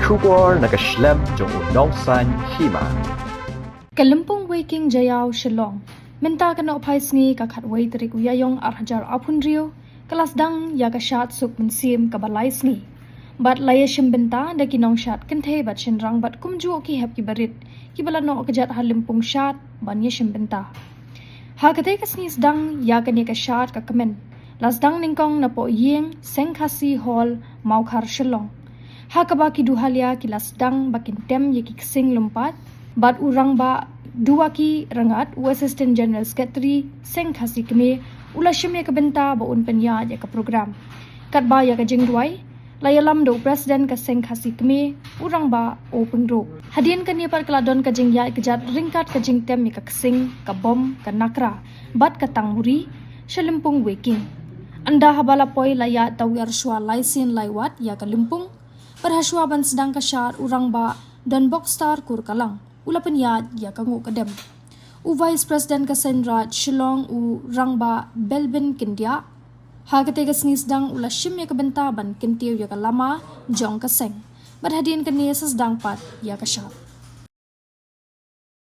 Shugor nakaslem jong unongsan Hima. Ka Lympung Weiking jayaw Shillong. Minta ka na upaisngi ka katway tarik uyayong arhajar apunrio, kalasdang ya ka Shad suk Mynsiem ka balaisngi. Bat laya shimbenta da kinong Shad kente bat shinrang bat kumju ki hep ki barit, ki bala Nohkjat ha Lympung Shad banya shimbenta. Ha katay kasni sdang ya ka ni ka Shad ka kamen. Lasdang ningkong na po yeng sengkasi hall maukar Shillong. Ha kabaki duhalia ki lasdang bakin tem ye ki ksing lumpat, bat urang ba dua ki rangat u Assistant General Secretary sengkasi keme ula shimye ka benta ba un penya ya ka program. Kat ba ya ka jingduai, layalam do President ka sengkasi keme urang ba o pengro. Hadien ka ni par keladon ka jing ya ikjat ringkat ka jing tem ye ka ksing ka bom ka nakra, bat ka tangmuri Lympung Weiking. Anda habala poi laya tawir shwa laisin laiwat ya ka Lympung perhaswa ban sedang ka Shad urang ba dan bokstar kur kalang ula penyat ya ka ngu kadem u Vice President ka Senrat Shillong u rang ba Belbin Kindia ha kate ka snisdang ula shim ya ka benta ban kintiu ya ka lama jong ka seng berhadin ka ni sedang pat ya ka Shad.